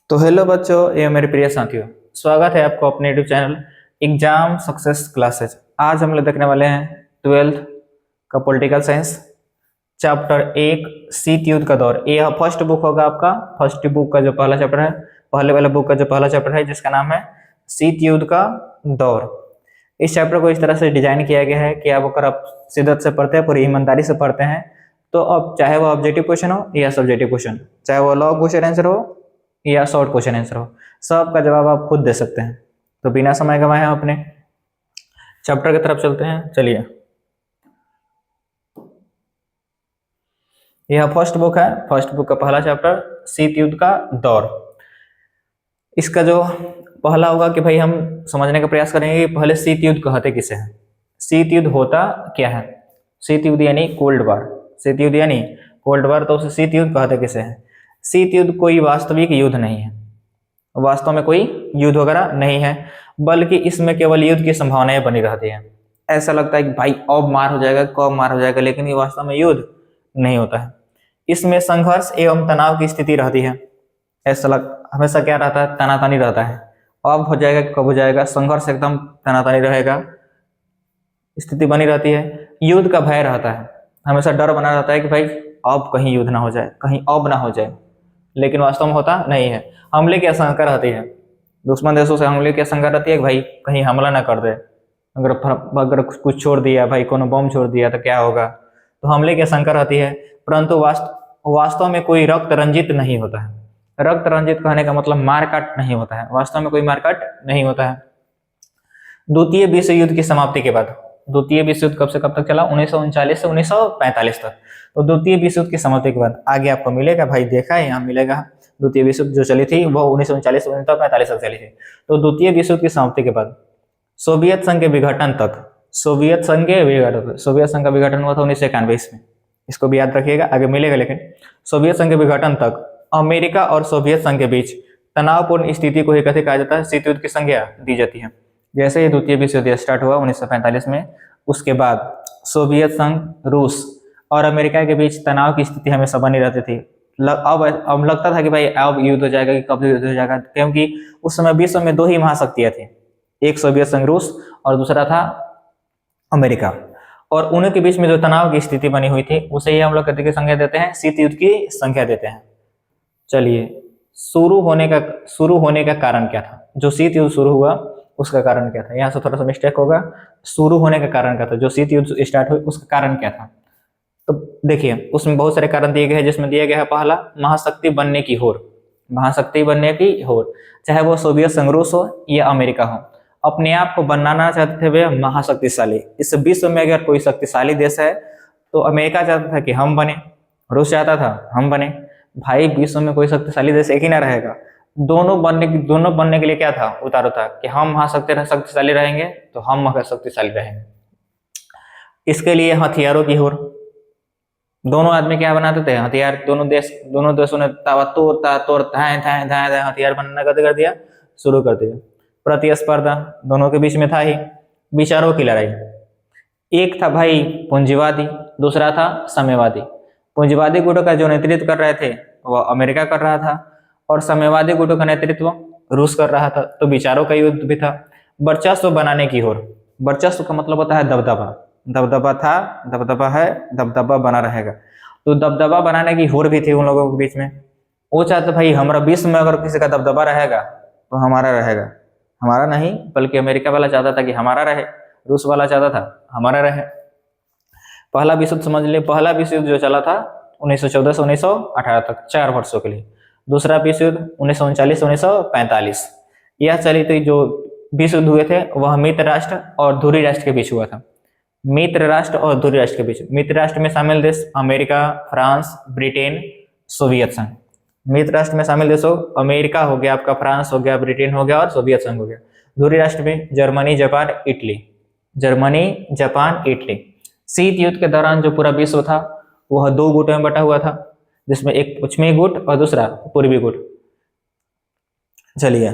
तो हेलो बच्चों, ये मेरे प्रिय साथियों, स्वागत है आपको अपने YouTube channel exam success classes. आज हम लोग देखने वाले हैं 12th का पॉलिटिकल साइंस चैप्टर 1 शीत युद्ध का दौर। यह फर्स्ट बुक होगा आपका, फर्स्ट बुक का जो पहला चैप्टर है, पहले वाला बुक का जो पहला चैप्टर है जिसका नाम है शीत युद्ध का दौर। इस चैप्टर को इस तरह से डिजाइन किया गया है कि अगर आप शिद्दत से पढ़ते हैं, पूरी ईमानदारी से पढ़ते हैं, तो अब चाहे वो ऑब्जेक्टिव क्वेश्चन हो या सब्जेक्टिव क्वेश्चन, चाहे वो लॉन्ग क्वेश्चन आंसर हो या शॉर्ट क्वेश्चन आंसर हो, सबका जवाब आप खुद दे सकते हैं। तो बिना समय गवाए हम अपने चैप्टर की तरफ चलते हैं। चलिए, यह फर्स्ट बुक है, फर्स्ट बुक का पहला चैप्टर शीत युद्ध का दौर। इसका जो पहला होगा कि भाई हम समझने का प्रयास करेंगे कि पहले शीत युद्ध कहते किसे हैं, शीत युद्ध होता क्या है। शीत युद्ध यानी कोल्ड वार, शीत युद्ध यानी कोल्ड वार, तो उसे शीत युद्ध कहते किसे हैं। शीत युद्ध कोई वास्तविक युद्ध नहीं है, वास्तव में कोई युद्ध वगैरह नहीं है, बल्कि इसमें केवल युद्ध की संभावनाएं बनी रहती हैं। ऐसा लगता है कि भाई अब मार हो जाएगा, कब मार हो जाएगा, लेकिन ये वास्तव में युद्ध नहीं होता है। इसमें संघर्ष एवं तनाव की स्थिति रहती है। हमेशा क्या रहता है, तनातनी रहता है। अब हो जाएगा, कब हो जाएगा, संघर्ष एकदम तनातनी रहेगा, स्थिति बनी रहती है। युद्ध का भय रहता है, हमेशा डर बना रहता है कि भाई अब कहीं युद्ध ना हो जाए, कहीं अब ना हो जाए, लेकिन वास्तव में होता नहीं है। हमले की आशंका रहती है, दुश्मन देशों से हमले की आशंका रहती है कि भाई कहीं हमला ना कर दे, अगर कुछ छोड़ दिया, भाई कोनो बम छोड़ दिया तो क्या होगा, तो हमले की आशंका रहती है। परंतु वास्तव में कोई रक्त रंजित नहीं होता है। रक्त रंजित कहने का मतलब मारकाट नहीं होता है, वास्तव में कोई मारकाट नहीं होता है। द्वितीय विश्व युद्ध की समाप्ति के बाद, द्वितीय विश्व युद्ध कब से कब तक चला, 1939 से 1945 तक। तो द्वितीय विश्व युद्ध की समाप्ति के बाद आगे आपको मिलेगा, भाई देखा है यहाँ मिलेगा, द्वितीय विश्व युद्ध जो चली थी वो 1939 से 1945 तक चली थी। तो द्वितीय विश्व युद्ध की समाप्ति के बाद सोवियत संघ के विघटन तक, सोवियत संघ का विघटन हुआ था 1991 में, इसको भी याद रखिएगा, आगे मिलेगा। लेकिन सोवियत संघ के विघटन तक अमेरिका और सोवियत संघ के बीच तनावपूर्ण स्थिति को ही कथी कहा जाता है, शीत युद्ध की संज्ञा दी जाती है। जैसे ही द्वितीय विश्व युद्ध स्टार्ट हुआ 1945 में, उसके बाद सोवियत संघ, रूस और अमेरिका के बीच तनाव की स्थिति हमेशा बनी रहती थी। अब लगता था कि भाई अब युद्ध हो जाएगा, कि कब युद्ध हो जाएगा, क्योंकि उस समय विश्व में दो ही महाशक्तियां थी, एक सोवियत संघ रूस और दूसरा था अमेरिका, और उन्हीं के बीच में जो तनाव की स्थिति बनी हुई थी उसे ही हम लोग कथी की संज्ञा देते हैं, शीत युद्ध की संज्ञा देते हैं। चलिए, शुरू होने का कारण क्या था, जो शीत युद्ध शुरू हुआ उसका कारण क्या था। यहाँ से थोड़ा सा मिस्टेक होगा, शुरू होने का कारण क्या था, जो शीत युद्ध स्टार्ट हुई उसका कारण क्या था। तो देखिए, उसमें बहुत सारे कारण दिए गए हैं, जिसमें दिया गया है पहला, महाशक्ति बनने की होड़, महाशक्ति बनने की होड़, चाहे वो सोवियत संघ रूस हो या अमेरिका हो, अपने आप को बनाना चाहते थे वे महाशक्तिशाली। इस विश्व में अगर कोई शक्तिशाली देश है तो अमेरिका चाहता था कि हम बने, रूस चाहता था हम बने। भाई विश्व में कोई शक्तिशाली देश एक ही ना रहेगा, दोनों बनने के लिए क्या था, उतारो था कि हम शक्तिशाली रहेंगे तो हम शक्तिशाली रहेंगे। इसके लिए हथियारों की होड़, दोनों आदमी क्या बनाते थे, हथियार। दोनों देशों ने ताबड़तोड़ धाए हथियार बनाना कर दिया, शुरू कर दिया। प्रतिस्पर्धा दोनों के बीच में था ही, विचारों की लड़ाई। एक था भाई पूंजीवादी, दूसरा था साम्यवादी। पूंजीवादी गुटों का जो नेतृत्व कर रहे थे वह अमेरिका कर रहा था, और साम्यवादी गुटों का नेतृत्व रूस कर रहा था। तो विचारों का युद्ध भी था। वर्चस्व बनाने की होड़, वर्चस्व का मतलब होता है दबदबा, दबदबा था, दबदबा है, दबदबा बना रहेगा। तो दबदबा बनाने की होड़ भी थी उन लोगों के बीच में। वो चाहते भाई हमारा विश्व में अगर किसी का दबदबा रहेगा तो हमारा रहेगा, हमारा नहीं बल्कि अमेरिका वाला चाहता था कि हमारा रहे, रूस वाला चाहता था हमारा रहे। पहला विश्व युद्ध समझ लिए, पहला विश्व युद्ध जो चला था 1914 से 1918 तक, 4 वर्षों के लिए। दूसरा विश्व युद्ध 1939 से 1945, यह चली थी। जो विश्व युद्ध हुए थे वह मित्र राष्ट्र और धुरी राष्ट्र के बीच हुआ था। मित्र राष्ट्र और धुरी राष्ट्र के बीच, मित्र राष्ट्र में शामिल देश अमेरिका, फ्रांस, ब्रिटेन, सोवियत संघ। मित्र राष्ट्र में शामिल देशों अमेरिका हो गया आपका, फ्रांस हो गया, ब्रिटेन हो गया और सोवियत संघ हो गया। धुरी राष्ट्र में Germany, Japan, Italy, Germany, Japan, Italy. शीत युद्ध के दौरान जो पूरा विश्व था वह 2 गुटों में बटा हुआ था, जिसमें एक पश्चिमी गुट और दूसरा पूर्वी गुट। चलिए,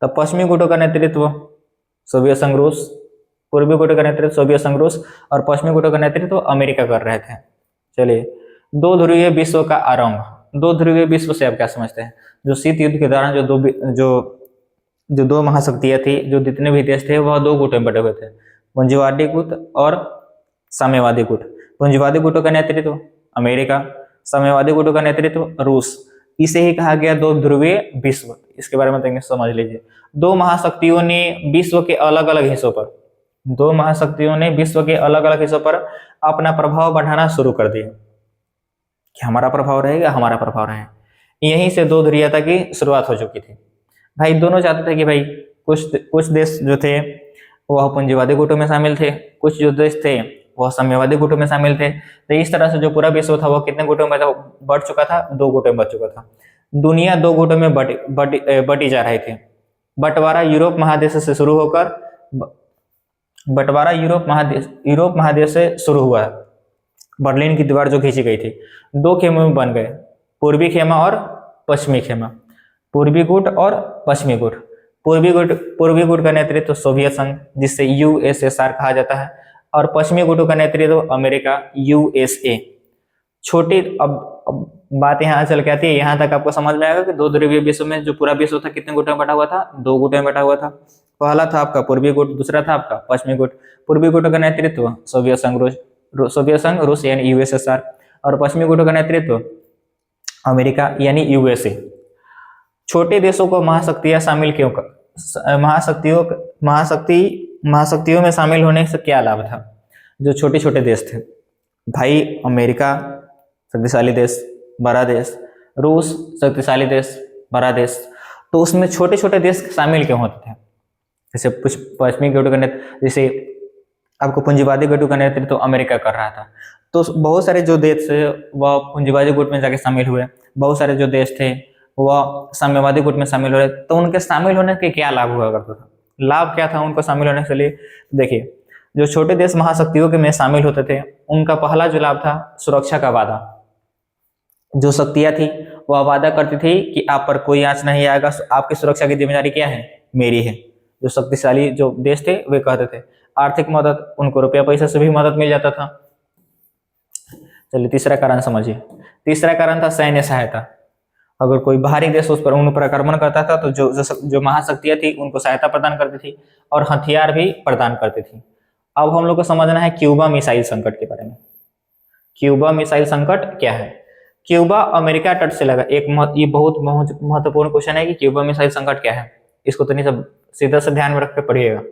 तब पश्चिमी गुटों का नेतृत्व सोवियत संघ रूस, पूर्वी गुटों का नेतृत्व सोवियत संघ रूस और पश्चिमी गुटों का नेतृत्व अमेरिका कर रहे थे। चलिए, 2 ध्रुवीय विश्व का आरंभ, दो ध्रुवीय विश्व से आप क्या समझते हैं? जो शीत युद्ध के दौरान जो दो महाशक्तियां थी, जो जितने भी देश थे वह दो गुटों में बटे हुए थे, पूंजीवादी गुट और साम्यवादी गुट। पूंजीवादी गुटों का नेतृत्व अमेरिका, साम्यवादी गुटों का नेतृत्व रूस। इसे ही कहा गया दो ध्रुवीय विश्व। इसके बारे में तो समझ लीजिए। दो महाशक्तियों ने विश्व के अलग अलग हिस्सों पर दो महाशक्तियों ने विश्व के अलग अलग हिस्सों पर अपना प्रभाव बढ़ाना शुरू कर दिया कि हमारा प्रभाव रहेगा, हमारा प्रभाव रहेगा। यहीं से दो ध्रुवीयता की शुरुआत हो चुकी थी। भाई दोनों चाहते थे कि भाई कुछ देश जो थे वह पूंजीवादी गुटों में शामिल थे, कुछ जो देश थे वह साम्यवादी गुटों में शामिल थे। तो इस तरह से जो पूरा विश्व था वह कितने गुटों में बढ़ चुका था? दो गुटों में बढ़ चुका था। दुनिया दो गुटों में बटी जा रही थी। बंटवारा यूरोप महादेश से शुरू होकर यूरोप महादेश से शुरू हुआ। बर्लिन की दीवार जो खींची गई थी, दो खेमों में बन गए, पूर्वी खेमा और पश्चिमी खेमा, पूर्वी गुट और पश्चिमी गुट। पूर्वी गुट का नेतृत्व सोवियत संघ, जिससे यूएसएसआर कहा जाता है, और पश्चिमी गुटों का नेतृत्व अमेरिका, यूएसए। छोटी अब बात यहाँ चल के आती है, यहाँ तक आपको समझ में आएगा कि दो ध्रुवीय विश्व में जो पूरा विश्व था कितने गुटों में बटा हुआ था? दो गुटों में बटा हुआ था। पहला था आपका पूर्वी गुट, दूसरा था आपका पश्चिमी गुट। पूर्वी गुटों का नेतृत्व सोवियत संघ रूस यानी यूएसएसआर, और पश्चिमी गुटों का नेतृत्व अमेरिका यानी यूएसए। छोटे देशों को महाशक्तियां शामिल क्यों कर महाशक्तियों में शामिल होने से क्या लाभ था? जो छोटे छोटे देश थे भाई, अमेरिका शक्तिशाली देश, बड़ा देश, रूस शक्तिशाली देश, बड़ा देश, तो उसमें छोटे छोटे देश शामिल क्यों होते थे? जैसे पश्चिमी गुटों का नेतृत्व, जैसे आपको पूंजीवादी गुटों का नेतृत्व अमेरिका कर रहा था, तो बहुत सारे जो देश थे वह पूंजीवादी गुट में जाके शामिल हुए, बहुत सारे जो देश थे वह साम्यवादी गुट में शामिल हुए। तो उनके शामिल होने के क्या लाभ हुआ करता था? लाभ क्या था उनको शामिल होने के लिए? देखिए, जो छोटे देश महाशक्तियों के में शामिल होते थे उनका पहला जो लाभ था सुरक्षा का वादा। जो शक्तियां थी वह वादा करती थी कि आप पर कोई आंच नहीं आएगा, आपकी सुरक्षा की जिम्मेदारी क्या है? मेरी है। जो शक्तिशाली जो देश थे वे कहते थे। आर्थिक मदद, उनको रुपया पैसा से भी मदद मिल जाता था। चलिए तीसरा कारण समझिए। तीसरा कारण था सैन्य सहायता। अगर कोई बाहरी देश उस पर उन पर आक्रमण करता था तो जो महाशक्तियां थी उनको सहायता प्रदान करती थी और हथियार भी प्रदान करती थी। अब हम लोग को समझना है क्यूबा मिसाइल संकट के बारे में। क्यूबा मिसाइल संकट क्या है? क्यूबा अमेरिका तट से लगा ये बहुत महत्वपूर्ण क्वेश्चन है कि क्यूबा मिसाइल संकट क्या है। इसको तो नहीं, सब सीधा से ध्यान में रख के पढ़िएगा।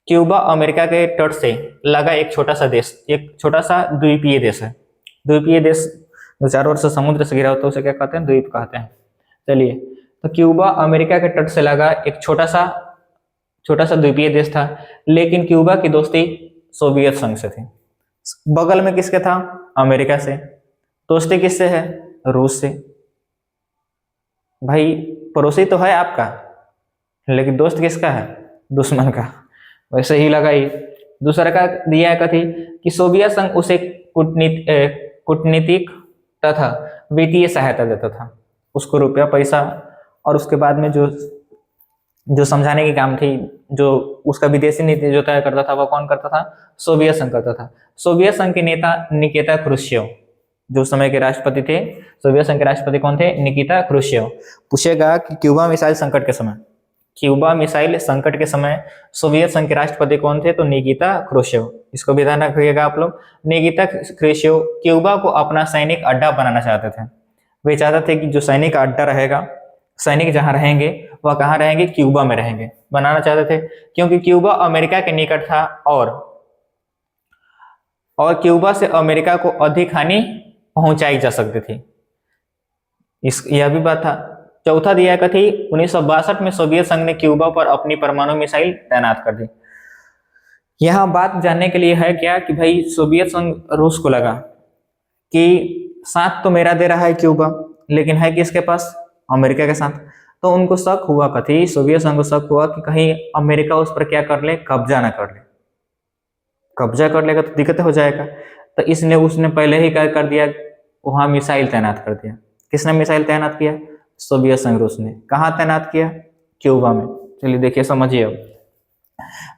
क्यूबा अमेरिका के तट से लगा एक छोटा सा देश, एक छोटा सा द्वीपीय देश है। द्वीपीय देश जो चारों ओर से समुद्र से घिरा होता है उसे क्या कहते हैं? द्वीप कहते हैं। चलिए, तो क्यूबा अमेरिका के तट से लगा एक छोटा सा द्वीपीय देश था, लेकिन क्यूबा की दोस्ती सोवियत संघ से थी। बगल में किसके था? अमेरिका से। दोस्ती किससे है? रूस से। भाई पड़ोसी तो है आपका, लेकिन दोस्त किसका है? दुश्मन का। वैसे ही लगाई। दूसरा का दिया है कथी कि सोवियत संघ उसे कूटनीतिक तथा वित्तीय सहायता देता था, उसको रुपया पैसा, और उसके बाद में जो समझाने की काम थी, जो उसका विदेशी नीति जो तय करता था वह कौन करता था? सोवियत संघ करता था। सोवियत संघ के नेता निकिता क्रुश्चेव जो समय के राष्ट्रपति थे, सोवियत संघ के राष्ट्रपति कौन थे? निकिता क्रुश्चेव। पूछेगा कि क्यूबा मिसाइल संकट के समय सोवियत संघ के राष्ट्रपति कौन थे? तो निकिता क्रुश्चेव। इसको भी ध्यान रखिएगा आप लोग। निकिता क्रुश्चेव क्यूबा को अपना सैनिक अड्डा बनाना चाहते थे। वे चाहते थे कि जो सैनिक अड्डा रहेगा, सैनिक जहां रहेंगे वह कहाँ रहेंगे? क्यूबा में रहेंगे। बनाना चाहते थे क्योंकि क्यूबा अमेरिका के निकट था और क्यूबा से अमेरिका को अधिक हानि पहुंचाई जा सकती थी। यह भी बात था। चौथा दिया कथी 1962 में सोवियत संघ ने क्यूबा पर अपनी परमाणु मिसाइल तैनात कर दी। यहां बात जानने के लिए है क्या कि भाई सोवियत संघ रूस को लगा कि साथ तो मेरा दे रहा है क्यूबा, लेकिन है किसके पास? अमेरिका के साथ। तो उनको शक हुआ कथी, सोवियत संघ को शक हुआ कि कहीं अमेरिका उस पर क्या कर ले? कब्जा ना कर ले। कब्जा कर लेगा तो दिक्कत हो जाएगा। तो उसने पहले ही क्या कर दिया? वहां मिसाइल तैनात कर दिया। किसने मिसाइल तैनात किया? सोवियत संघ रूस ने। कहाँ तैनात किया? क्यूबा में। चलिए देखिए, समझिए। अब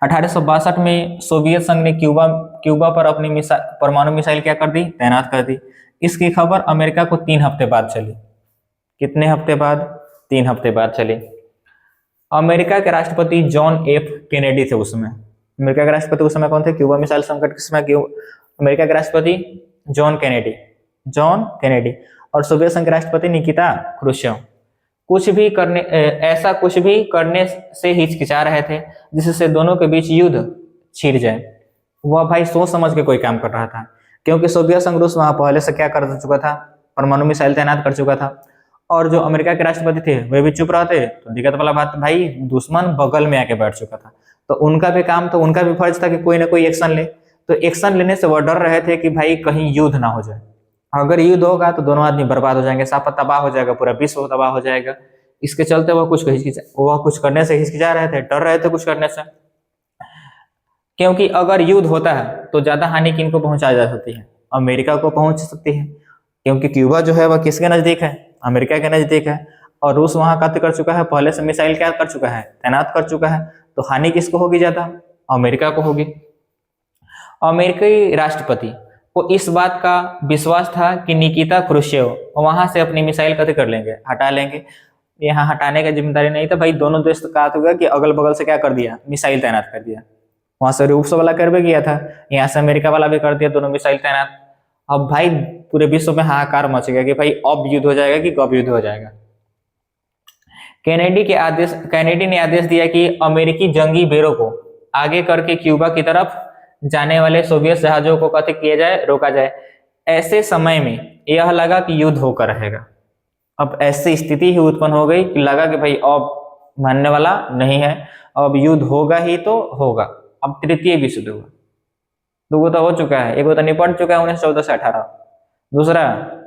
1862 में सोवियत संघ ने क्यूबा पर अपनी परमाणु मिसाइल क्या कर दी? तैनात कर दी। इसकी खबर अमेरिका को 3 हफ्ते बाद चली। कितने हफ्ते बाद? 3 हफ्ते बाद चली। अमेरिका के राष्ट्रपति जॉन एफ कैनेडी थे उस समय। अमेरिका के राष्ट्रपति उस समय कौन थे? क्यूबा मिसाइल संकट के समय अमेरिका के राष्ट्रपति जॉन कैनेडी, जॉन कैनेडी। और सोवियत संघ के राष्ट्रपति निकिता क्रुश्चेव। ऐसा कुछ भी करने से हिचकिचा रहे थे जिससे दोनों के बीच युद्ध छिड़ जाए। वह भाई सोच समझ के कोई काम कर रहा था, क्योंकि सोवियत संघ रूस वहां पहले से क्या कर चुका था? परमाणु मिसाइल तैनात कर चुका था। और जो अमेरिका के राष्ट्रपति थे वे भी चुप रहते तो दिक्कत वाला बात, भाई दुश्मन बगल में आके बैठ चुका था, तो उनका भी काम, तो उनका भी फर्ज था कि कोई ना कोई एक्शन ले। तो एक्शन लेने से वह डर रहे थे कि भाई कहीं युद्ध ना हो जाए। अगर युद्ध होगा तो दोनों आदमी बर्बाद हो जाएंगे, साफा तबाह हो जाएगा, पूरा विश्व तबाह हो जाएगा। इसके चलते वह कुछ करने से हिचकिचा रहे थे, डर रहे थे कुछ करने से। क्योंकि अगर युद्ध होता है तो ज्यादा हानि किनको पहुंचाई जा सकती है? अमेरिका को पहुंच सकती है, क्योंकि क्यूबा जो है वह किसके नजदीक है? अमेरिका के नजदीक है। और रूस वहां कत्ल कर चुका है, पहले से मिसाइल क्या कर चुका है? तैनात कर चुका है। तो हानि किसको होगी ज्यादा? अमेरिका को होगी। अमेरिकी राष्ट्रपति को इस बात का विश्वास था कि निकिता क्रुश्चेव वहां से अपनी मिसाइल कत्ल कर लेंगे, हटा लेंगे। यहाँ हटाने का जिम्मेदारी नहीं था भाई, दोनों देश का होगा कि अगल बगल से क्या कर दिया? मिसाइल तैनात कर दिया। वहां से रूस वाला कर भी किया था, यहाँ से अमेरिका वाला भी कर दिया, दोनों मिसाइल तैनात। अब भाई पूरे विश्व में हाहाकार मच गया कि भाई अब युद्ध हो जाएगा कि कब युद्ध हो जाएगा। कैनेडी ने आदेश दिया कि अमेरिकी जंगी बेड़ों को आगे करके क्यूबा की तरफ जाने वाले सोवियत जहाजों को कत्ल किया जाए, रोका जाए। ऐसे समय में यह लगा कि युद्ध होकर रहेगा। अब ऐसी स्थिति ही उत्पन्न हो गई कि लगा कि भाई अब मानने वाला नहीं है, अब युद्ध होगा ही तो होगा। अब तृतीय विश्व युद्ध हुआ। दो तो हो चुका है, एक तो निपट चुका है 1914 से 18, दूसरा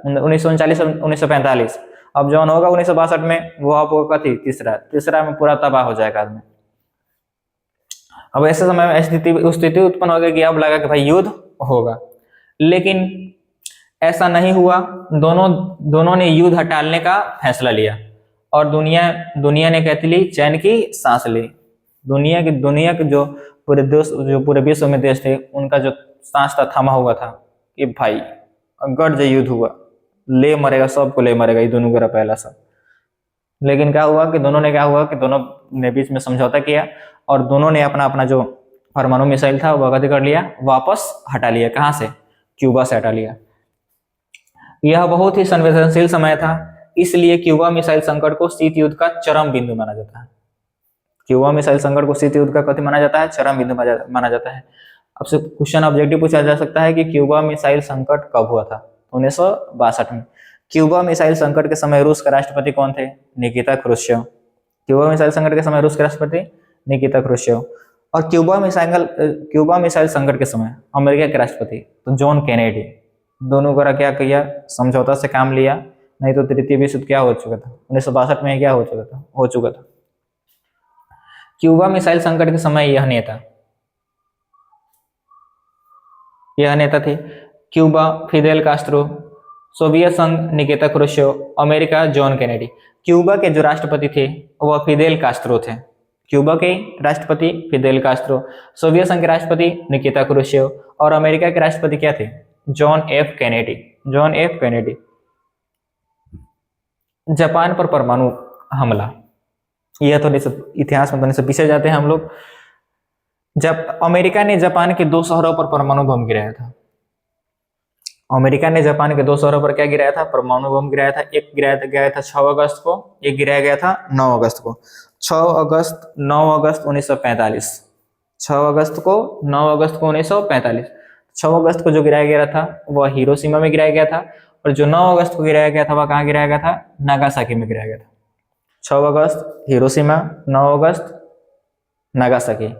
1939 1945। अब जौन होगा 1962 में वो अब होगा तीसरा में पूरा तबाह हो जाएगा आदमी। अब ऐसे समय में स्थिति उत्पन्न हो गई कि अब लगा कि भाई युद्ध होगा, लेकिन ऐसा नहीं हुआ। दोनों ने युद्ध टालने का फैसला लिया और दुनिया ने कहती ली चैन की सांस ली। दुनिया के जो पूरे विश्व में देश थे उनका जो सांस था थमा हुआ था कि भाई अगर जो युद्ध हुआ ले मरेगा, सबको ले मरेगा, ये दोनों का पहला सब। लेकिन क्या हुआ कि दोनों ने बीच में समझौता किया और दोनों ने अपना जो परमाणु मिसाइल था वो कर लिया, वापस हटा लिया। कहाँ से? क्यूबा से हटा लिया। यह बहुत ही संवेदनशील समय था, इसलिए क्यूबा मिसाइल संकट को शीत युद्ध का चरम बिंदु माना जाता है। क्यूबा मिसाइल संकट को शीत युद्ध का कथी माना जाता है? चरम बिंदु माना जाता है। अब से क्वेश्चन ऑब्जेक्टिव पूछा जा सकता है कि क्यूबा मिसाइल संकट कब हुआ था? 1962 में। क्यूबा मिसाइल संकट के समय रूस के राष्ट्रपति कौन थे? निकिता क्रुश्चेव। क्यूबा मिसाइल संकट के समय रूस के राष्ट्रपति निकिता क्रुश्चेव। और क्यूबा मिसाइल संकट के समय अमेरिका के राष्ट्रपति तो जॉन कैनेडी। दोनों का क्या किया? समझौता से काम लिया, नहीं तो तृतीय विश्व युद्ध क्या हो चुका था? 1962 में क्या हो चुका था। क्यूबा मिसाइल संकट के समय यह नेता थे क्यूबा फिदेल कास्ट्रो, सोवियत संघ Nikita Khrushchev, America John Kennedy. Cuba के जो राष्ट्रपति थे वह फिदेल कास्ट्रो थे। क्यूबा के राष्ट्रपति फिदेल कास्ट्रो, सोवियत संघ के राष्ट्रपति निकिता क्रुश्चेव और अमेरिका के राष्ट्रपति क्या थे? John F Kennedy. जापान पर परमाणु हमला, यह तो इतिहास में तो पीछे जाते हैं हम लोग। जब अमेरिका ने जापान के 2 शहरों पर परमाणु बम गिराया था। अमेरिका ने जापान के 2 शहरों पर क्या गिराया था? परमाणु बम गिराया था। एक गिराया गया था 6 अगस्त को, एक गिराया गया था 9 अगस्त को। 9 अगस्त 1945। 6 अगस्त को 9 अगस्त को 1945। 6 अगस्त को जो गिराया गया था वह हिरोशिमा में गिराया गया था, और जो 9 अगस्त को गिराया गया था वह कहाँ गिराया गया था? नागासाकी में गिराया गया था। 6 अगस्त हिरोशिमा, 9 अगस्त नागासाकी।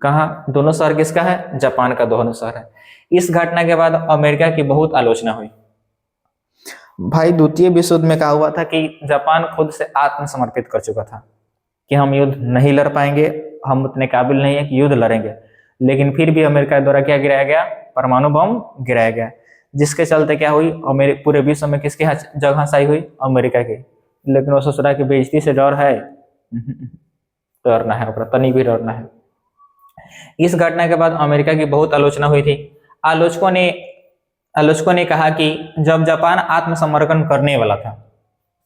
कहाँ? दोनों शहर किसका है? जापान का दोनों शहर है। इस घटना के बाद अमेरिका की बहुत आलोचना हुई। भाई द्वितीय विश्व युद्ध में कहा हुआ था कि जापान खुद से आत्मसमर्पित कर चुका था कि हम युद्ध नहीं लड़ पाएंगे, हम उतने काबिल नहीं है कि युद्ध लड़ेंगे। लेकिन फिर भी अमेरिका द्वारा क्या गिराया गया? परमाणु बम गिराया गया, जिसके चलते क्या हुई? पूरे विश्व में किसकी जगह हंसाई हुई? अमेरिका की। लेकिन वो सोच रहा है कि बेइज्जती से डर है, डरना है, अपना तनी भी डरना है। इस घटना के बाद अमेरिका की बहुत आलोचना हुई थी। आलोचकों ने आलोचकों ने कहा कि जब जापान आत्मसमर्पण करने वाला था,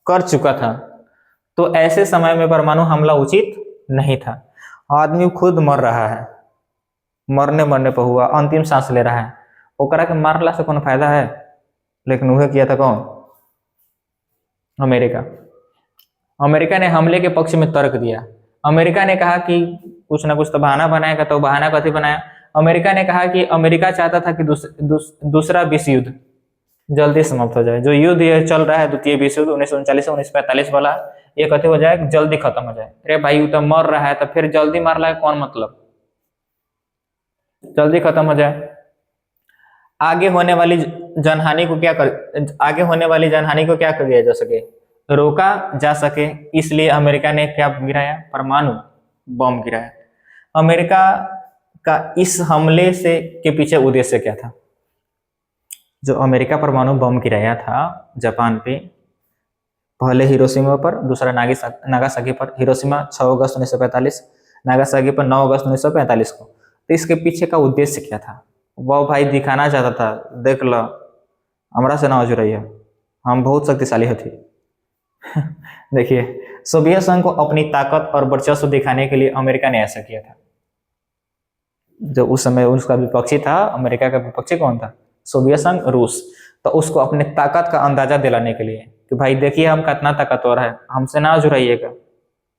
कर चुका था, तो ऐसे समय में परमाणु हमला उचित नहीं था। आदमी खुद मर रहा है, मरने मरने पर हुआ, अंतिम सांस ले रहा है, ओकरा के मारला से कौन फायदा है। लेकिन वह किया था कौन? अमेरिका। अमेरिका ने हमले के पक्ष में तर्क दिया। अमेरिका ने कहा कि कुछ ना कुछ तो बहाना बनाएगा, तो बहाना कथी बनाया? अमेरिका ने कहा कि अमेरिका चाहता था कि दूसरा विश्व युद्ध जल्दी समाप्त हो जाए। जो युद्ध ये चल रहा है, द्वितीय विश्व युद्ध 1939 से 1945 वाला, ये कथी हो जाए? जल्दी खत्म हो जाए। अरे भाई, वो तो मर रहा है, तो फिर जल्दी मार रहा है, कौन मतलब? जल्दी खत्म हो जाए। आगे होने वाली जनहानि को क्या कर दिया जा सके, रोका जा सके, इसलिए अमेरिका ने क्या गिराया? परमाणु बम गिराया। अमेरिका का इस हमले से के पीछे उद्देश्य क्या था? जो अमेरिका परमाणु बम गिराया था जापान पे, पहले हिरोशिमा पर, दूसरा नागासाकी पर। हिरोशिमा 6 अगस्त 1945, नागासाकी पर 9 अगस्त 1945 को। तो इसके पीछे का उद्देश्य क्या था? वह भाई दिखाना चाहता था, देख लो हमरा से ना हो रही है, हम बहुत शक्तिशाली होती। देखिए, सोवियत संघ को अपनी ताकत और वर्चस्व दिखाने के लिए अमेरिका ने ऐसा किया था। जो उस समय उसका विपक्षी था, अमेरिका का विपक्षी कौन था? सोवियत संघ, रूस। तो उसको अपने ताकत का अंदाजा दिलाने के लिए कि भाई देखिए हम कितना ताकतवर है, हमसे ना जुड़ाइएगा,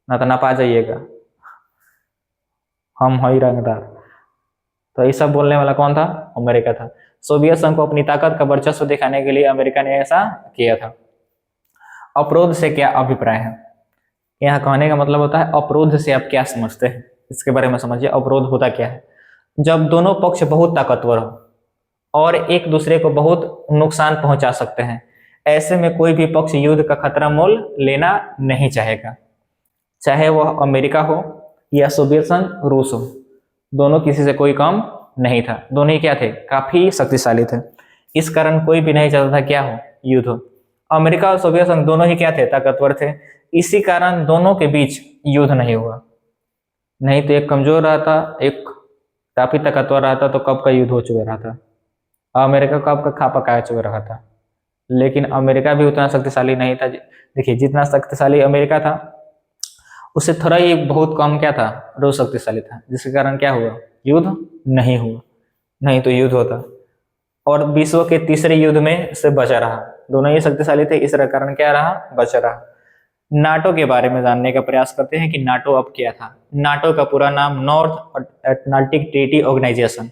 ना तो ना पा जाइएगा, हम ही रंगदार। तो ये सब बोलने वाला कौन था? अमेरिका था। सोवियत संघ को अपनी ताकत का वर्चस्व दिखाने के लिए अमेरिका ने ऐसा किया था। अवरोध से क्या अभिप्राय है? यहाँ कहने का मतलब होता है अवरोध से आप क्या समझते हैं, इसके बारे में समझिए। अवरोध होता क्या है? जब दोनों पक्ष बहुत ताकतवर हो और एक दूसरे को बहुत नुकसान पहुंचा सकते हैं, ऐसे में कोई भी पक्ष युद्ध का खतरा मोल लेना नहीं चाहेगा, चाहे वह अमेरिका हो या सोवियत संघ, रूस हो। दोनों किसी से कोई कम नहीं था, दोनों ही क्या थे? काफी शक्तिशाली थे। इस कारण कोई भी नहीं चाहता था क्या हो? युद्ध हो। अमेरिका और सोवियत संघ दोनों ही क्या थे? ताकतवर थे। इसी कारण दोनों के बीच युद्ध नहीं हुआ। नहीं तो एक कमजोर रहा था, एक काफी ताकतवर रहा था, तो कब का युद्ध हो चुका रहा था। अमेरिका कब का खा पकाया चुका रहा था। लेकिन अमेरिका भी उतना शक्तिशाली नहीं था। देखिए, जितना शक्तिशाली अमेरिका था, उससे थोड़ा ही बहुत कम क्या था? रूस शक्तिशाली था, जिसके कारण क्या हुआ? युद्ध नहीं हुआ। नहीं तो युद्ध होता। और विश्व के तीसरे युद्ध में से बचा रहा। दोनों ही शक्तिशाली थे, इस कारण क्या रहा? बचा रहा। नाटो के बारे में जानने का प्रयास करते हैं कि नाटो अब क्या था। नाटो का पूरा नाम North Atlantic Treaty Organisation,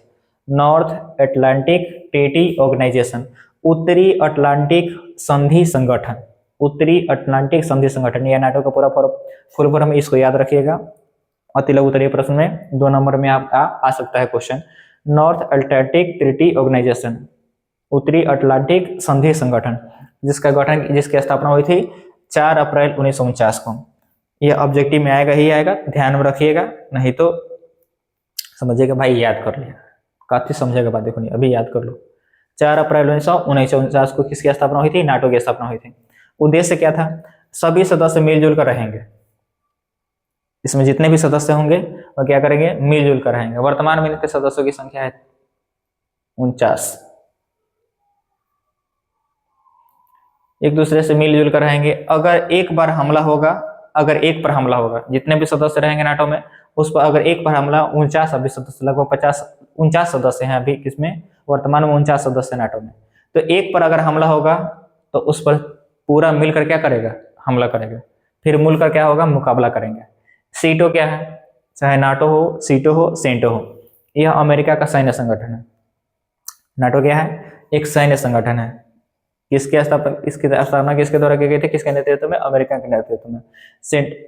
North Atlantic Treaty Organisation, उत्तरी अटलांटिक संधि संगठन, उत्तरी अटलांटिक संधि संगठन। यह नाटो का पूरा फुल फॉर्म, इसको याद रखिएगा। अति लघु उत्तरीय प्रश्न में 2 नंबर में आपका आ सकता है question. North Atlantic Treaty Organisation, उत्तरी अटलांटिक संधि संगठन, जिसकी स्थापना हुई थी 4 अप्रैल 1949 को। यह ऑब्जेक्टिव में आएगा ही आएगा, ध्यान में रखिएगा, नहीं तो समझिएगा भाई याद कर लिया, काफी समझेगा बात। देखो नहीं, अभी याद कर लो। 4 अप्रैल 1949 को किसकी स्थापना हुई थी? नाटो की स्थापना हुई थी। उद्देश्य क्या था? सभी सदस्य मिलजुल कर रहेंगे। इसमें जितने भी सदस्य होंगे वो क्या करेंगे? मिलजुल कर रहेंगे। वर्तमान में इनके सदस्यों की संख्या है 49। एक दूसरे से मिलजुल कर रहेंगे। अगर एक बार हमला होगा, जितने भी सदस्य रहेंगे नाटो में, उस पर अगर एक बार हमला, 49 अभी सदस्य, लगभग 49 सदस्य हैं अभी किसमें? वर्तमान में 49 सदस्य नाटो में। तो एक पर अगर हमला होगा तो उस पर पूरा मिलकर क्या करेगा? हमला करेगा। फिर मिलकर क्या होगा? मुकाबला करेंगे। सीटो क्या है? चाहे नाटो हो, सीटो हो, सेंटो हो, यह अमेरिका का सैन्य संगठन है। नाटो क्या है? एक सैन्य संगठन है। इसकी स्थापना किसके द्वारा की गई थी? किसके नेतृत्व में? अमेरिका के नेतृत्व में।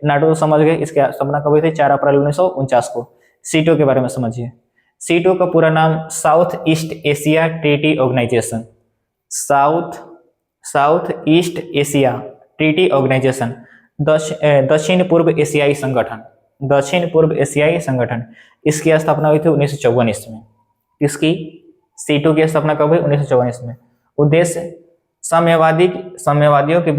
नाटो समझ गए, इसकी स्थापना कब हुई थी? 4 अप्रैल 1949 को। सीटो के बारे में समझिए। सीटो का पूरा नाम South East Asia Treaty Organisation, South East Asia Treaty Organisation, दक्षिण पूर्व एशियाई संगठन, दक्षिण पूर्व एशियाई संगठन। इसकी स्थापना हुई थी 1954 में। इसकी सीटो की स्थापना कब हुई? 1954 में। उद्देश्य साम्यवादियों की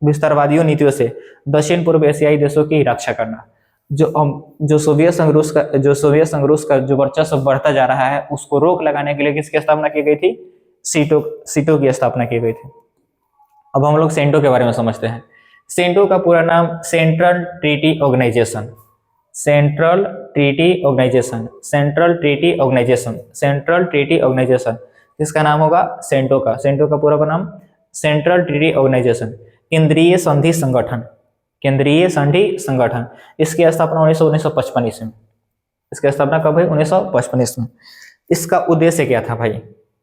विस्तारवादियों नीतियों से दक्षिण पूर्व एशियाई देशों की रक्षा करना। जो सोवियत संघ रूस का जो वर्चस्व बढ़ता जा रहा है उसको रोक लगाने के लिए किसकी स्थापना की गई थी? सीटो की स्थापना की गई थी। अब हम लोग सेंटो के बारे में समझते हैं। सेंटो का पूरा नाम Central Treaty Organisation, Central Treaty Organisation, Central Treaty Organisation, Central Treaty Organisation, इसका नाम होगा सेंटो का। सेंटो का पूरा नाम सेंट्रल ट्रीटी ऑर्गेनाइजेशन, केंद्रीय संधि संगठन, केंद्रीय संधि संगठन। इसकी स्थापना 1955 ईस्वी में। इसकी स्थापना कब हुई? 1955 ईस्वी में। इसका उद्देश्य क्या था भाई?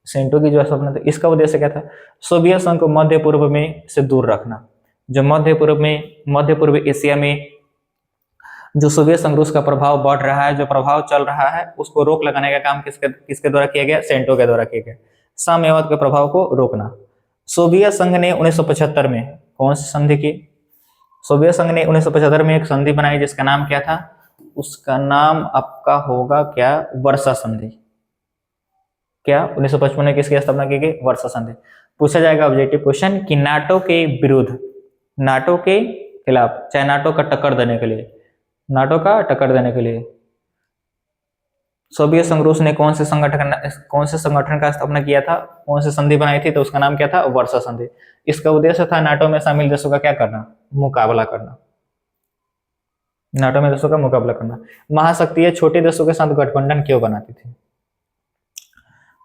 सेंटो की जो स्थापना थी इसका उद्देश्य क्या था? सोवियत संघ को मध्य पूर्व में से दूर रखना। जो मध्य पूर्व एशिया में जो सोवियत संघ रूस का प्रभाव बढ़ रहा है, जो प्रभाव चल रहा है, उसको रोक लगाने का काम किसके द्वारा किया गया? सेंटो के द्वारा किया गया। साम्यवाद के प्रभाव को रोकना। सोवियत संघ ने 1975 में कौन सी संधि की? सोवियत संघ ने 1975 में एक संधि बनाई जिसका नाम क्या था? उसका नाम आपका होगा क्या? वर्षा संधि। क्या 1955 में किसकी स्थापना की गई? वर्षा संधि। पूछा जाएगा ऑब्जेक्टिव क्वेश्चन कि नाटो के विरुद्ध, नाटो के खिलाफ, चाहे नाटो का टक्कर देने के लिए, नाटो का टक्कर देने के लिए सोवियत संघ रूस ने कौन से संगठन का स्थापना किया था? कौन सी संधि बनाई थी? तो उसका नाम क्या था? वर्षा संधि। इसका उद्देश्य था नाटो में शामिल देशों का क्या करना? मुकाबला करना। नाटो में देशों का मुकाबला करना। महाशक्तियां छोटे देशों के साथ गठबंधन क्यों बनाती थी?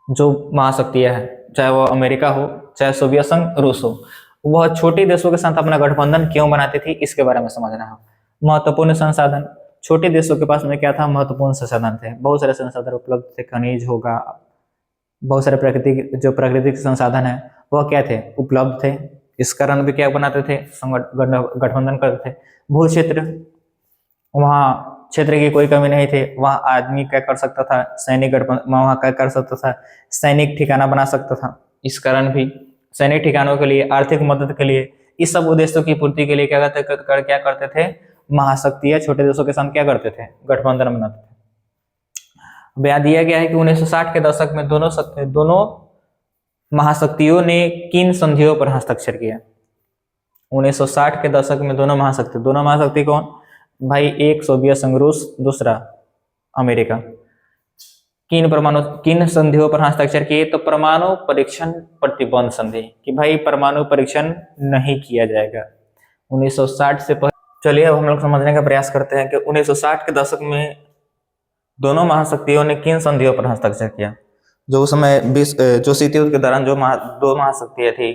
जो महाशक्तियां है, चाहे वो अमेरिका हो, चाहे सोवियत संघ रूस हो, वह छोटे देशों के साथ अपना गठबंधन क्यों बनाती थी? इसके बारे में समझना है। महत्वपूर्ण संसाधन, छोटे देशों के पास में क्या था? महत्वपूर्ण संसाधन थे, बहुत सारे संसाधन उपलब्ध थे। खनिज होगा, बहुत सारे प्राकृतिक संसाधन है वह क्या थे? उपलब्ध थे। इस कारण भी क्या बनाते थे? गठबंधन करते थे। भू क्षेत्र, वहाँ क्षेत्र की कोई कमी नहीं थी, वहाँ आदमी क्या कर सकता था? सैनिक वहाँ क्या कर सकता था? सैनिक ठिकाना बना सकता था। इस कारण भी सैनिक ठिकानों के लिए, आर्थिक मदद के लिए, इस सब उद्देश्यों की पूर्ति के लिए क्या करते थे? महाशक्तियां छोटे देशों के साथ क्या करते थे? गठबंधन बनाते थे। बयान दिया गया है कि 1960 के दशक में दोनों महाशक्तियों ने किन संधियों पर हस्ताक्षर किया? 1960 के दशक में दोनों महाशक्ति कौन भाई? एक सोवियत संघ रूस, दूसरा अमेरिका। किन संधियों पर हस्ताक्षर किए? तो परमाणु परीक्षण प्रतिबंध संधि, कि भाई परमाणु परीक्षण नहीं किया जाएगा 1960 से पहले। चलिए अब हम लोग समझने का प्रयास करते हैं कि 1960 के दशक में दोनों महाशक्तियों ने किन संधियों पर हस्ताक्षर किया। जो उस समय जो शीत युद्ध के दौरान दो महाशक्तियां थी,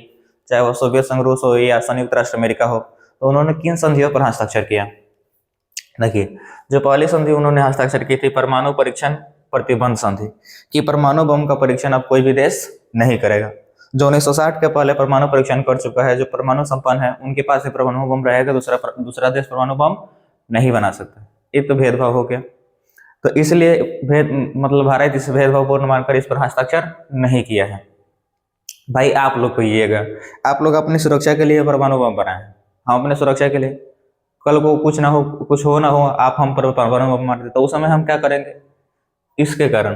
चाहे वो सोवियत संघ रूस हो या संयुक्त राष्ट्र अमेरिका हो, तो उन्होंने किन संधियों पर हस्ताक्षर किया? देखिए, जो पहली संधि उन्होंने हस्ताक्षर की थी परमाणु परीक्षण प्रतिबंध संधि, कि परमाणु बम का परीक्षण अब कोई भी देश नहीं करेगा। जो 1960 के पहले परमाणु परीक्षण कर चुका है, जो परमाणु संपन्न है, उनके पास परमाणु बम रहेगा, दूसरा देश परमाणु बम नहीं बना सकता। ये तो भेदभाव हो गया। तो इसलिए भारत इस भेदभावपूर्ण मानकर इस पर हस्ताक्षर नहीं किया है। भाई आप लोग कहिएगा, आप लोग अपनी सुरक्षा के लिए परमाणु बम बनाए, हम अपने सुरक्षा के लिए, कल को कुछ हो ना हो, आप हम पर परमाणु बम मार दे, तो उस समय हम क्या करेंगे? इसके कारण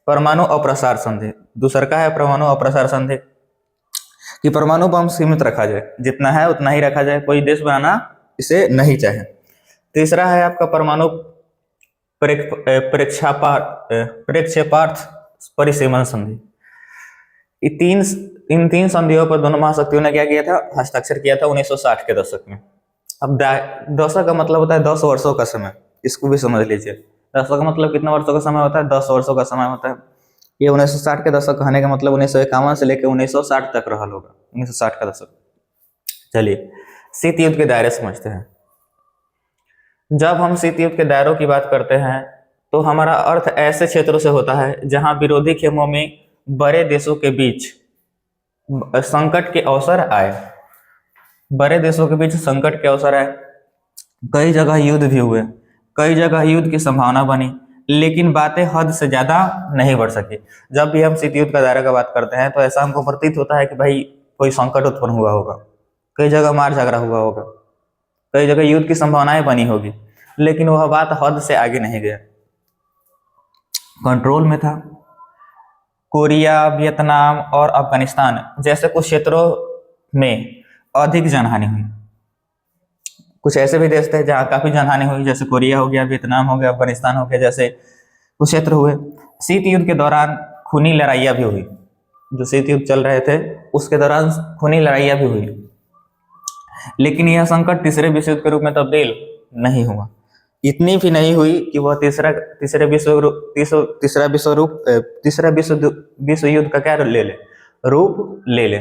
परमाणु अप्रसार संधि, दूसरा का है परमाणु अप्रसार संधि, कि परमाणु बम सीमित रखा जाए, जितना है उतना ही रखा जाए, कोई देश बनाना इसे नहीं चाहे। तीसरा है आपका परमाणु प्रेक्षेपार्थ परिसीमन संधि। इन तीन संधियों पर दोनों महाशक्तियों ने क्या किया था? हस्ताक्षर किया था 1960 के दशक में। अब दशक का मतलब होता है 10 वर्षों का समय, इसको भी समझ लीजिए। दशक का मतलब कितना वर्षों का समय होता है? 10 वर्षों का समय होता है। ये 1960 के दशक कहने का मतलब 1951 से लेकर 1960 तक रहा होगा, 1960 का दशक। चलिए शीत युद्ध के दायरे समझते हैं। जब हम शीत युद्ध के दायरों की बात करते हैं तो हमारा अर्थ ऐसे क्षेत्रों से होता है जहां विरोधी खेमों में बड़े देशों के बीच संकट के अवसर आए, बड़े देशों के बीच संकट के अवसर आए। कई जगह युद्ध भी हुए, कई जगह युद्ध की संभावना बनी, लेकिन बातें हद से ज्यादा नहीं बढ़ सकी। जब भी हम शीत युद्ध का दायरा का बात करते हैं तो ऐसा हमको प्रतीत होता है कि भाई कोई संकट उत्पन्न हुआ होगा, कई जगह मार झगड़ा हुआ होगा, कई जगह युद्ध की संभावनाएं बनी होगी, लेकिन वह बात हद से आगे नहीं गया, कंट्रोल में था। कोरिया, वियतनाम और अफगानिस्तान जैसे कुछ क्षेत्रों में अधिक जनहानि हुई, कुछ ऐसे भी देश थे जहाँ काफी जनहानि हुई, जैसे कोरिया हो गया, वियतनाम हो गया, अफगानिस्तान हो गया, जैसे कुछ क्षेत्र हुए। शीत युद्ध के दौरान खूनी लड़ाइयाँ भी हुई, जो शीत युद्ध चल रहे थे उसके दौरान खूनी लड़ाइयाँ भी हुई, लेकिन यह संकट तीसरे विश्व युद्ध के रूप में तब्दील नहीं हुआ। इतनी भी नहीं हुई कि वह तीसरा विश्व युद्ध का क्या रूप ले ले।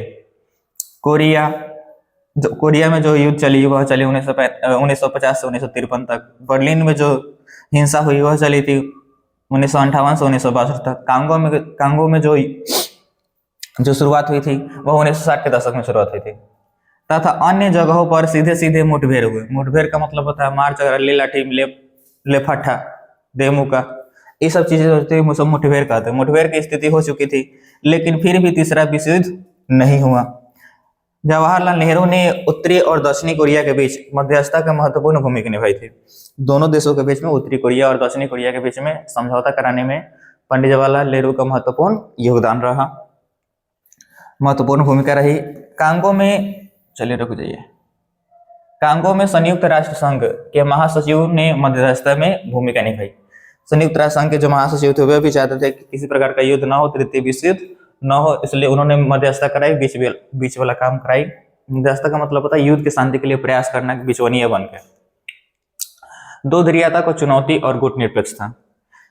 कोरिया में जो युद्ध चली वह चली 1950 से 1953 तक। बर्लिन में जो हिंसा हुई वह चली थी 1958 से 1962 तक। कांगो में जो शुरुआत हुई थी वह 1960 के दशक में शुरुआत हुई थी, तथा अन्य जगहों पर सीधे सीधे मुठभेड़ हुए। मुठभेड़ का मतलब होता है मार झगड़ा, लाठी, लेफाठा, देमुका, ये सब चीजें होती है, सब मुठभेड़ कहते हैं। मुठभेड़ की स्थिति हो चुकी थी, लेकिन फिर भी तीसरा विश्व युद्ध नहीं हुआ। जवाहरलाल नेहरू ने उत्तरी और दक्षिणी कोरिया के बीच मध्यस्थता का महत्वपूर्ण भूमिका निभाई थी। दोनों देशों के बीच में, उत्तरी कोरिया और दक्षिणी कोरिया के बीच में समझौता कराने में पंडित जवाहरलाल नेहरू का महत्वपूर्ण योगदान रहा, महत्वपूर्ण भूमिका रही। कांगो में, चलिए रुक जाइए, कांगो में संयुक्त राष्ट्र संघ के महासचिव ने मध्यस्थता में भूमिका निभाई। संयुक्त राष्ट्र संघ के जो महासचिव थे वे भी चाहते थे कि किसी प्रकार का युद्ध न हो, तृतीय विश्व युद्ध न हो, इसलिए उन्होंने मध्यस्थता कराई, बीच वाला काम कराई। मध्यस्थता का मतलब होता है युद्ध की शांति के लिए प्रयास करना, बिचौनिया बनकर। दो ध्रुवीयता को चुनौती और गुटनिरपेक्षता।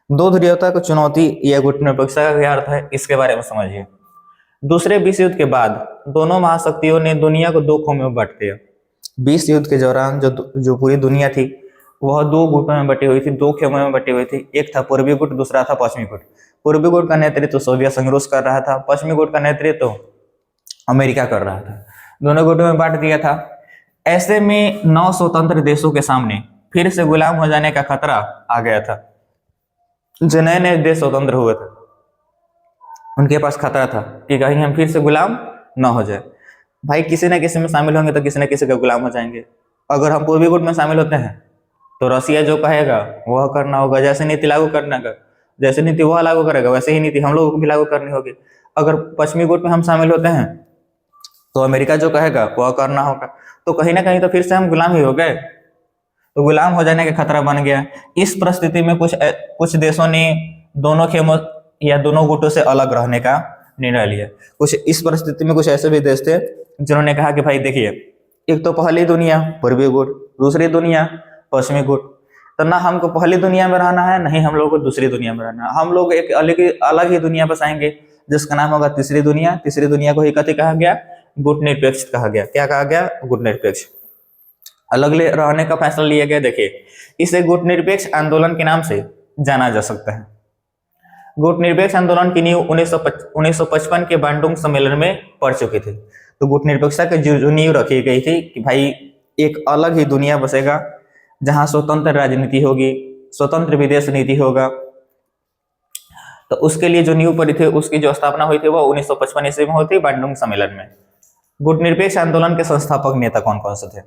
दो ध्रुवीयता को चुनौती या गुटनिरपेक्षता का क्या अर्थ है, इसके बारे में समझिए। दूसरे विश्व युद्ध के बाद दोनों महाशक्तियों ने दुनिया को दो खों में बांट दिया। विश्व युद्ध के दौरान जो पूरी दुनिया थी वह दो गुटों में बटी हुई थी, दो खेमों में बटी हुई थी। एक था पूर्वी गुट, दूसरा था पश्चिमी गुट। पूर्वी गुट का नेतृत्व सोवियत संघ रूस कर रहा था, पश्चिमी गुट का नेतृत्व अमेरिका कर रहा था। दोनों गुटों में बांट दिया था। ऐसे में 9 स्वतंत्र देशों के सामने फिर से गुलाम हो जाने का खतरा आ गया था। जो नए नए देश स्वतंत्र हुए थे उनके पास खतरा था कि कहीं हम फिर से गुलाम न हो जाए। भाई किसी न किसी में शामिल होंगे तो किसी न किसी का गुलाम हो जाएंगे। अगर हम पूर्वी गुट में शामिल होते हैं तो रसिया जो कहेगा वह करना होगा, जैसे नीति लागू करने का, जैसे नीति वह लागू करेगा वैसे ही नीति हम लोगों को भी लागू करनी होगी। अगर पश्चिमी गुट में हम शामिल होते हैं तो अमेरिका जो कहेगा वह करना होगा, तो कहीं ना कहीं तो फिर से हम गुलाम ही हो गए, तो गुलाम हो जाने का खतरा बन गया। इस परिस्थिति में कुछ देशों ने दोनों खेमों या दोनों गुटों से अलग रहने का निर्णय लिया। इस परिस्थिति में कुछ ऐसे भी देश थे जिन्होंने कहा कि भाई देखिए, एक तो पहली दुनिया पूर्वी गुट, दूसरी दुनिया पश्चिमी गुट, तो ना हमको पहली दुनिया में रहना है, नहीं हम लोग को दूसरी दुनिया में रहना है। हम लोग एक अलग ही दुनिया बसाएंगे जिसका नाम होगा तीसरी दुनिया। तीसरी दुनिया को ही कथी कहा गया, गुटनिरपेक्ष कहा गया। क्या कहा गया, गुटनिरपेक्ष। अलग रहने का फैसला लिया गया। देखिए, इसे गुटनिरपेक्ष आंदोलन के नाम से जाना जा सकता है। गुटनिरपेक्ष आंदोलन की नींव 1955 के बांडुंग सम्मेलन में पड़ चुकी थी। तो गुटनिरपेक्षता की जो नींव रखी गई थी कि भाई एक अलग ही दुनिया बसेगा जहां स्वतंत्र राजनीति होगी, स्वतंत्र विदेश नीति होगा। तो उसके लिए जो नींव पड़ी थी, उसकी जो स्थापना हुई थी वो 1955 ईस्वी में हुई थी बांडुंग सम्मेलन में। गुटनिरपेक्ष आंदोलन के संस्थापक नेता कौन कौन से थे?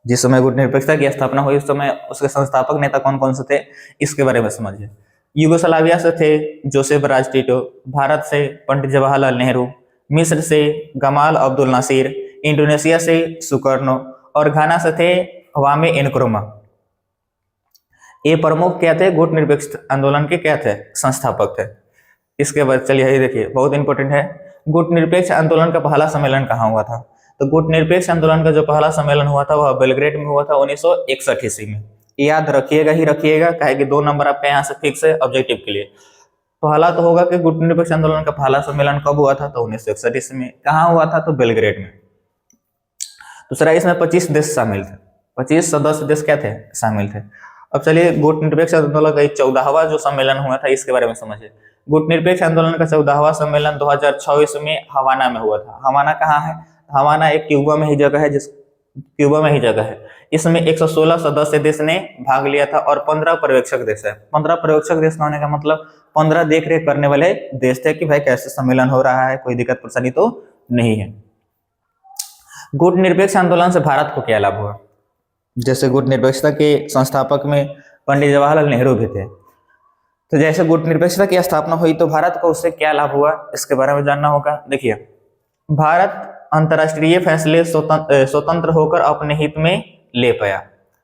जिस समय गुटनिरपेक्षता की स्थापना हुई उस समय उसके संस्थापक नेता कौन कौन से थे, इसके बारे में समझिए। यूगोस्लाविया से थे जोसेफ राज टिटो, भारत से पंडित जवाहरलाल नेहरू, मिस्र से गमाल अब्दुल नासिर, इंडोनेशिया से सुकर्नो और घाना से थे वामे एनक्रोमा। ये प्रमुख क्या थे, गुटनिरपेक्ष आंदोलन के क्या थे, संस्थापक थे। इसके बाद चलिए देखिए, बहुत इंपॉर्टेंट है, गुटनिरपेक्ष आंदोलन का पहला सम्मेलन कहाँ हुआ था? तो गुटनिरपेक्ष आंदोलन का जो पहला सम्मेलन हुआ था वह बेलग्रेड में हुआ था 1961 ईस्वी में। याद रखिएगा ही रखिएगा, काहे कि 2 नंबर आपके यहाँ से फिक्स है ऑब्जेक्टिव के लिए। पहला तो होगा कि गुटनिरपेक्ष आंदोलन का पहला सम्मेलन कब हुआ था? तो 1961 ईस्वी में। कहाँ हुआ था? तो बेलग्रेड में। दूसरा, इसमें 25 देश शामिल थे, 25 सदस्य देश क्या थे, शामिल थे। अब चलिए गुटनिरपेक्ष आंदोलन का 14वां जो सम्मेलन हुआ था इसके बारे में समझिए। गुटनिरपेक्ष आंदोलन का 14वां सम्मेलन 2006 ईस्वी में हवाना में हुआ था। हवाना कहाँ है? हवाना एक क्यूबा में ही जगह है, क्यूबा में ही जगह है। इसमें 116 सदस्य देश ने भाग लिया था और 15 पर्यवेक्षक देश है। 15 पर्यवेक्षक देश होने का मतलब 15 देख रेख करने वाले देश थे कि भाई कैसे सम्मेलन हो रहा है, कोई दिक्कत परेशानी तो नहीं है। गुटनिरपेक्ष आंदोलन से भारत को क्या लाभ हुआ? जैसे गुटनिरपेक्षता के संस्थापक में पंडित जवाहरलाल नेहरू भी थे, तो जैसे गुटनिरपेक्षता की स्थापना हुई तो भारत को उससे क्या लाभ हुआ, इसके बारे में जानना होगा। देखिए, भारत अंतर्राष्ट्रीय फैसले स्वतंत्र होकर अपने हित में ले पाया।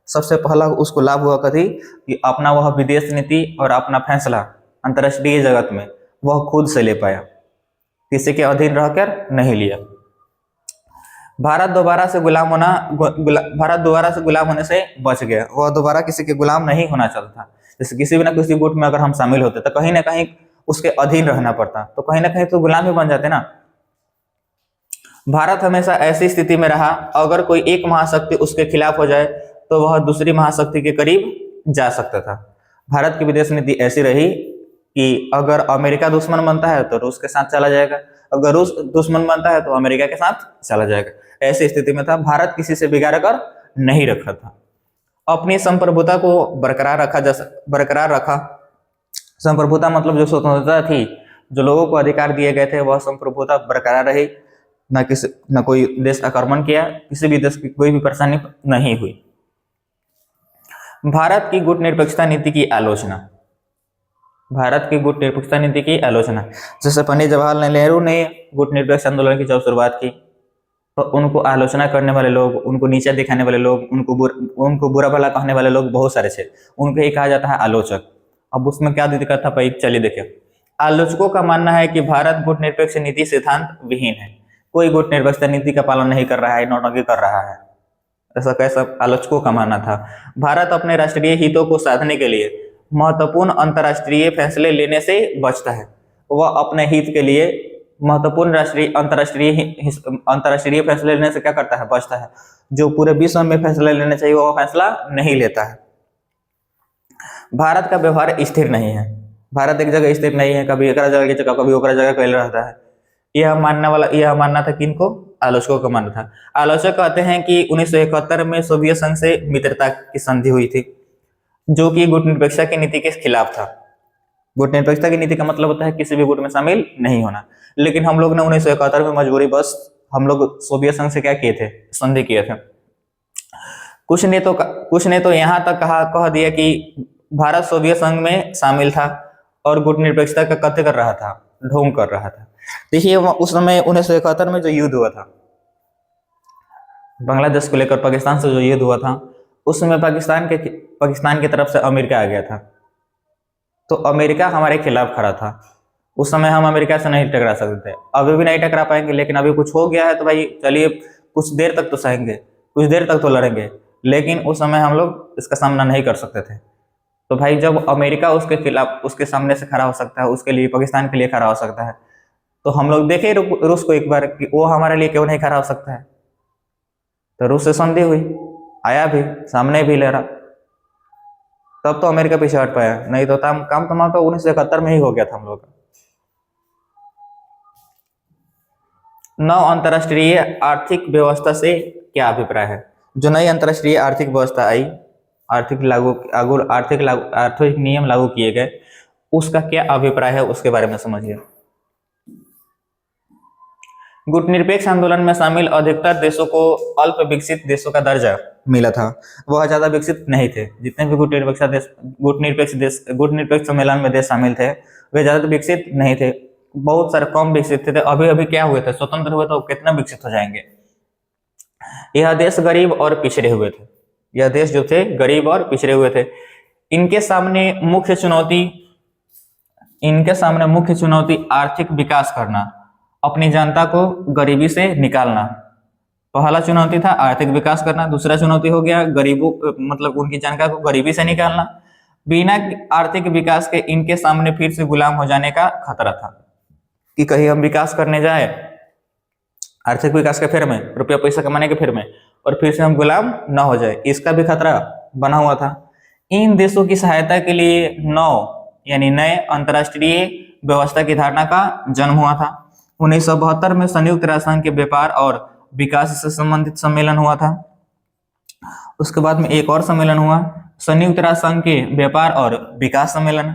सबसे पहला उसको लाभ हुआ कभी कि अपना वह विदेश नीति और अपना फैसला अंतर्राष्ट्रीय जगत में वह खुद से ले पाया, किसी के अधीन रहकर नहीं लिया। भारत दोबारा से गुलाम होने से बच गया। वह दोबारा किसी के गुलाम नहीं होना चाहता था। जैसे किसी भी ना किसी गुट में अगर हम शामिल होते तो कहीं ना कहीं उसके अधीन रहना पड़ता, तो कहीं ना कहीं तो गुलाम ही बन जाते ना। भारत हमेशा ऐसी स्थिति में रहा, अगर कोई एक महाशक्ति उसके खिलाफ हो जाए तो वह दूसरी महाशक्ति के करीब जा सकता था। भारत की विदेश नीति ऐसी रही कि अगर अमेरिका दुश्मन बनता है तो रूस के साथ चला जाएगा, अगर रूस दुश्मन बनता है तो अमेरिका के साथ चला जाएगा। ऐसी स्थिति में था। भारत किसी से बिगाड़ कर नहीं रखा था, अपनी संप्रभुता को बरकरार रखा। संप्रभुता मतलब जो स्वतंत्रता थी, जो लोगों को अधिकार दिए गए थे, वह संप्रभुता बरकरार रही। न कोई देश आक्रमण किया, किसी भी देश की कोई भी परेशानी नहीं हुई। भारत की गुट निरपेक्षता नीति की आलोचना। भारत की गुट निरपेक्षता नीति की आलोचना, जैसे पंडित जवाहरलाल नेहरू ने गुट निरपेक्ष आंदोलन की जब शुरुआत की तो उनको आलोचना करने वाले लोग, उनको नीचा दिखाने वाले लोग, उनको बुरा भला कहने वाले लोग बहुत सारे थे। उनको ही कहा जाता है आलोचक। अब उसमें क्या दिक्कत था भाई, चलिए देखिए। आलोचकों का मानना है कि भारत गुट निरपेक्ष नीति सिद्धांत विहीन है, कोई गुट निरपेक्षता नीति का पालन नहीं कर रहा है, नौटंकी कर रहा है, ऐसा कैसा आलोचकों का मानना था। भारत अपने राष्ट्रीय हितों को साधने के लिए महत्वपूर्ण अंतर्राष्ट्रीय फैसले लेने से बचता है। वह अपने हित के लिए महत्वपूर्ण अंतर्राष्ट्रीय फैसले लेने से क्या करता है, बचता है। जो पूरे विश्व में फैसले लेने चाहिए वह फैसला नहीं लेता है। भारत का व्यवहार स्थिर नहीं है। भारत एक जगह स्थिर नहीं है, कभी एक जगह की जगह कभी ओकरा जगह कैल रहता है। यह मानना था किनको, आलोचकों का मानना था। आलोचक कहते हैं कि 1971 में सोवियत संघ से मित्रता की संधि हुई थी, जो कि गुट निरपेक्षता की नीति के खिलाफ था। गुट निरपेक्षता की नीति का मतलब होता है किसी भी गुट में शामिल नहीं होना। लेकिन हम लोग ने 1971 में मजबूरी बस हम लोग सोवियत संघ से क्या किए थे, संधि किए थे। कुछ ने तो यहाँ तक कह दिया कि भारत सोवियत संघ में शामिल था और गुट निरपेक्षता का कथ्य कर रहा था, ढोंग कर रहा था। देखिए उस समय 1971 में जो युद्ध हुआ था बांग्लादेश को लेकर, पाकिस्तान से जो युद्ध हुआ था, उसमें पाकिस्तान की तरफ से अमेरिका आ गया था। तो अमेरिका हमारे खिलाफ खड़ा था। उस समय हम अमेरिका से नहीं टकरा सकते थे, अभी भी नहीं टकरा पाएंगे। लेकिन अभी कुछ हो गया है तो भाई चलिए कुछ देर तक तो सहेंगे, कुछ देर तक तो लड़ेंगे, लेकिन उस समय हम लोग इसका सामना नहीं कर सकते थे। तो भाई जब अमेरिका उसके खिलाफ, उसके सामने से खड़ा हो सकता है, उसके लिए, पाकिस्तान के लिए खड़ा हो सकता है, तो हम लोग देखे रूस को एक बार कि वो हमारे लिए क्यों नहीं खड़ा हो सकता है। तो रूस से संधि हुई, आया भी, सामने भी लड़ा, तब तो अमेरिका पीछे हट पाया, नहीं तो काम तमाम तो 1971 में ही हो गया था हम लोग का। नव अंतरराष्ट्रीय आर्थिक व्यवस्था से क्या अभिप्राय है। जो नई अंतरराष्ट्रीय आर्थिक व्यवस्था आई, आर्थिक नियम लागू किए गए, उसका क्या अभिप्राय है उसके बारे में समझिए। गुट निरपेक्ष आंदोलन में शामिल अधिकतर देशों को अल्प विकसित देशों का दर्जा मिला था। वह ज्यादा विकसित नहीं थे। जितने भी गुट निरपेक्ष सम्मेलन में देश शामिल थे वे ज्यादा विकसित नहीं थे, बहुत सारे कम विकसित थे। अभी क्या हुए थे, स्वतंत्र हुए तो कितना विकसित हो जाएंगे। यह देश गरीब और पिछड़े हुए थे। यह देश जो थे गरीब और पिछड़े हुए थे। इनके सामने मुख्य चुनौती आर्थिक विकास करना, अपनी जनता को गरीबी से निकालना। पहला चुनौती था आर्थिक विकास करना, दूसरा चुनौती हो गया गरीबों मतलब उनकी जनता को गरीबी से निकालना। बिना आर्थिक विकास के इनके सामने फिर से गुलाम हो जाने का खतरा था कि कहीं हम विकास करने जाए आर्थिक विकास के फेर में, रुपया पैसा कमाने के फेर में, और फिर से हम गुलाम न हो जाए, इसका भी खतरा बना हुआ था। इन देशों की सहायता के लिए नए अंतरराष्ट्रीय व्यवस्था की धारणा का जन्म हुआ था। 1972 में संयुक्त राष्ट्र संघ के व्यापार और विकास से संबंधित सम्मेलन हुआ था। उसके बाद में एक और सम्मेलन हुआ, संयुक्त राष्ट्र संघ के व्यापार और विकास सम्मेलन।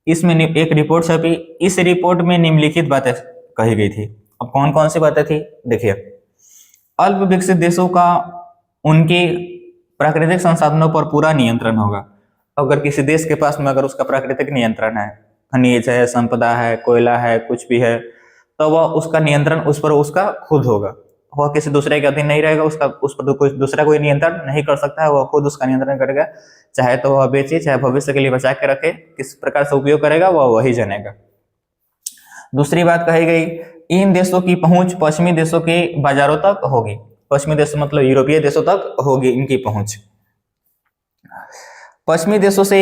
इसमें एक रिपोर्ट छपी। इस रिपोर्ट में निम्नलिखित बातें कही गई थी। अब कौन कौन सी बातें थी देखिए। अल्प विकसित देशों का उनके प्राकृतिक संसाधनों पर पूरा नियंत्रण होगा। अगर किसी देश के पास में अगर उसका प्राकृतिक नियंत्रण है, खनिज है, संपदा है, कोयला है, कुछ भी है, तो वह उसका नियंत्रण उस पर उसका खुद वह किसी दूसरे के अधीन नहीं रहेगा, उसका उस पर कोई दूसरा कोई नियंत्रण नहीं कर सकता है, वह खुद उसका नियंत्रण करेगा। चाहे तो वह बेचे, चाहे भविष्य के लिए बचा के रखे, किस प्रकार से उपयोग करेगा वह वही जानेगा। दूसरी बात कही गई, इन देशों की पहुंच पश्चिमी देशों के बाजारों तक होगी। पश्चिमी देश मतलब यूरोपीय देशों तक होगी इनकी पहुंच। पश्चिमी देशों से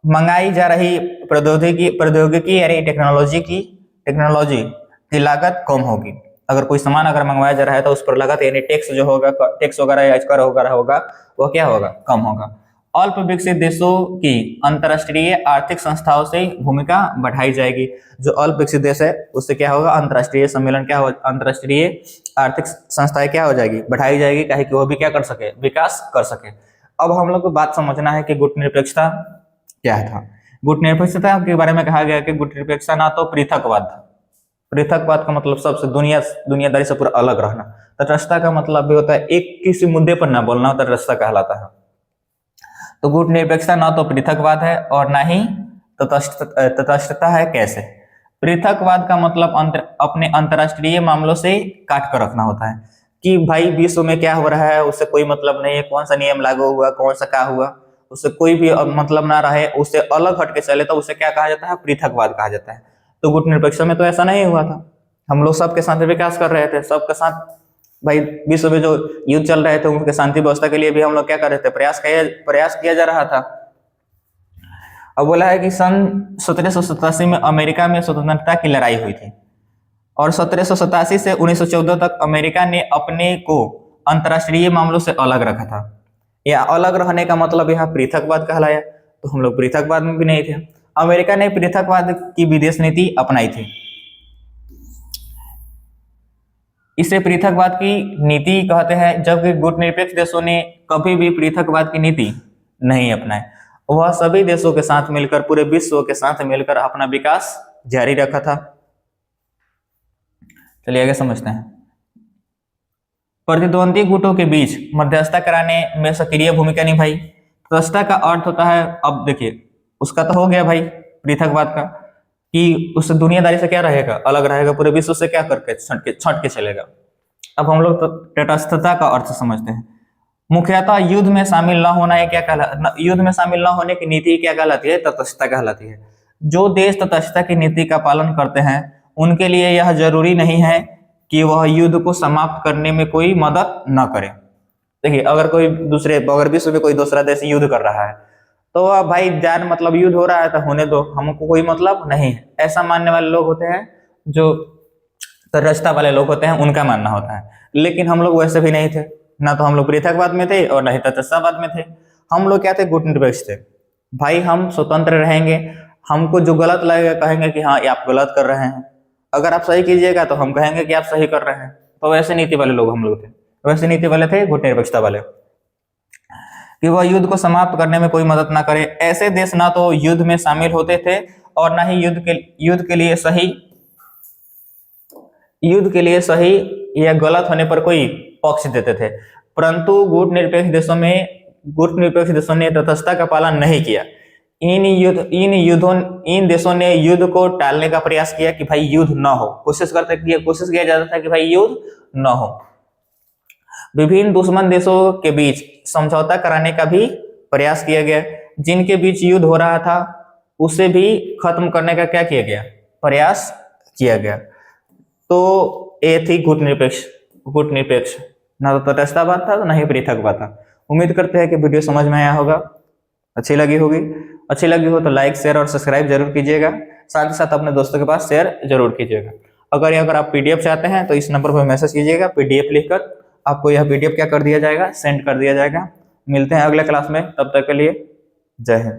मंगाई जा रही प्रौद्योगिकी यानी टेक्नोलॉजी की लागत कम होगी। अगर कोई सामान अगर मंगवाया जा रहा है तो उस पर लागत यानी टैक्स जो होगा, टैक्स वगैरह या कर वगैरह होगा, वह क्या होगा, कम होगा। अल्प विकसित देशों की अंतर्राष्ट्रीय आर्थिक संस्थाओं से भूमिका बढ़ाई जाएगी। जो अल्प विकसित देश है उससे क्या होगा, अंतर्राष्ट्रीय सम्मेलन क्या हो, अंतर्राष्ट्रीय आर्थिक संस्थाएं क्या हो जाएगी, बढ़ाई जाएगी, ताकि वो भी क्या कर सके, विकास कर सके। अब हम लोग को बात समझना है कि गुटनिरपेक्षता क्या था। गुटनिरपेक्षता के बारे में कहा गया कि गुटनिरपेक्षता ना तो पृथकवाद था। पृथकवाद का मतलब सबसे दुनियादारी से पूरा अलग रहना। तटस्थता का मतलब भी होता है एक किसी मुद्दे पर ना बोलना, तटस्थता कहलाता है। तो गुटनिरपेक्षता ना तो पृथकवाद है और ना ही तटस्थता है। कैसे? पृथकवाद का मतलब अपने अंतर्राष्ट्रीय मामलों से काट कर रखना होता है कि भाई विश्व में क्या हो रहा है उससे कोई मतलब नहीं है, कौन सा नियम लागू हुआ, कौन सा क्या हुआ, उससे कोई भी मतलब ना रहे, उससे अलग हट के चले तो उसे क्या कहा जाता है, पृथकवाद कहा जाता है। तो गुटनिरपेक्षता में तो ऐसा नहीं हुआ था। हम लोग सबके साथ विकास कर रहे थे, सबके साथ भाई विश्व में जो युद्ध चल रहे थे उनके शांति व्यवस्था के लिए भी हम लोग क्या कर रहे थे, प्रयास किया जा रहा था। अब बोला है कि सन 1787 में अमेरिका में स्वतंत्रता की लड़ाई हुई थी और 1787 से 1914 तक अमेरिका ने अपने को अंतर्राष्ट्रीय मामलों से अलग रखा था। या अलग रहने का मतलब यहाँ पृथकवाद कहलाया, तो हम लोग पृथकवाद में भी नहीं थे। अमेरिका ने पृथकवाद की विदेश नीति अपनाई थी। इसे पृथकवाद की नीति कहते हैं, जबकि गुटनिरपेक्ष देशों ने कभी भी पृथकवाद की नीति नहीं अपनाई। वह सभी देशों के साथ मिलकर, पूरे विश्व के साथ मिलकर अपना विकास जारी रखा था। चलिए आगे समझते हैं। प्रतिद्वंदी गुटों के बीच मध्यस्थता कराने में सक्रिय भूमिका निभाई। तटस्थता का अर्थ होता है, अब देखिए उसका तो हो गया भाई पृथकवाद का, कि उससे दुनियादारी से क्या रहेगा, अलग रहेगा, पूरे विश्व से क्या करके छट के चलेगा। अब हम लोग तटस्थता का अर्थ समझते हैं। मुख्यतः युद्ध में शामिल न होना है, क्या कहला, युद्ध में शामिल न होने की नीति क्या कहलाती है, तटस्थता कहलाती है। जो देश तटस्थता की नीति का पालन करते हैं उनके लिए यह जरूरी नहीं है कि वह युद्ध को समाप्त करने में कोई मदद न करे। देखिए अगर विश्व में कोई दूसरा देश युद्ध कर रहा है तो भाई जान मतलब युद्ध हो रहा है तो होने दो, हमको कोई मतलब नहीं है, ऐसा मानने वाले लोग होते हैं, जो तटस्थता वाले लोग होते हैं, उनका मानना होता है। लेकिन हम लोग वैसे भी नहीं थे, ना तो हम लोग पृथकवाद में थे और ना ही तटस्थतावाद में थे। हम लोग क्या थे, गुटनिरपेक्ष थे। भाई हम स्वतंत्र रहेंगे, हमको जो गलत लगेगा कहेंगे कि हाँ ये आप गलत कर रहे हैं, अगर आप सही कीजिएगा तो हम कहेंगे कि आप सही कर रहे हैं। तो वैसे नीति वाले लोग हम लोग थे, वैसे नीति वाले थे गुटनिरपेक्षता वाले, कि वह युद्ध को समाप्त करने में कोई मदद ना करे। ऐसे देश ना तो युद्ध में शामिल होते थे और ना ही युद्ध के लिए सही या गलत होने पर कोई पक्ष देते थे। परंतु गुटनिरपेक्ष देशों ने तटस्थता का पालन नहीं किया। इन देशों ने युद्ध को टालने का प्रयास किया कि भाई युद्ध न हो, कोशिश किया जाता था कि भाई युद्ध न हो। विभिन्न दुश्मन देशों के बीच समझौता कराने का भी प्रयास किया गया। जिनके बीच युद्ध हो रहा था उसे भी खत्म करने का क्या किया गया, प्रयास किया गया। तो ये थी गुटनिरपेक्ष, ना तो तटस्थतावाद था ना ही पृथकवाद था। उम्मीद करते हैं कि वीडियो समझ में आया होगा, अच्छी लगी हो तो लाइक, शेयर और सब्सक्राइब जरूर कीजिएगा। साथ ही साथ अपने दोस्तों के पास शेयर जरूर कीजिएगा। अगर आप पीडीएफ चाहते हैं तो इस नंबर पर मैसेज कीजिएगा, पीडीएफ लिखकर आपको यह पीडीएफ क्या कर दिया जाएगा, सेंड कर दिया जाएगा। मिलते हैं अगले क्लास में, तब तक के लिए जय हिंद।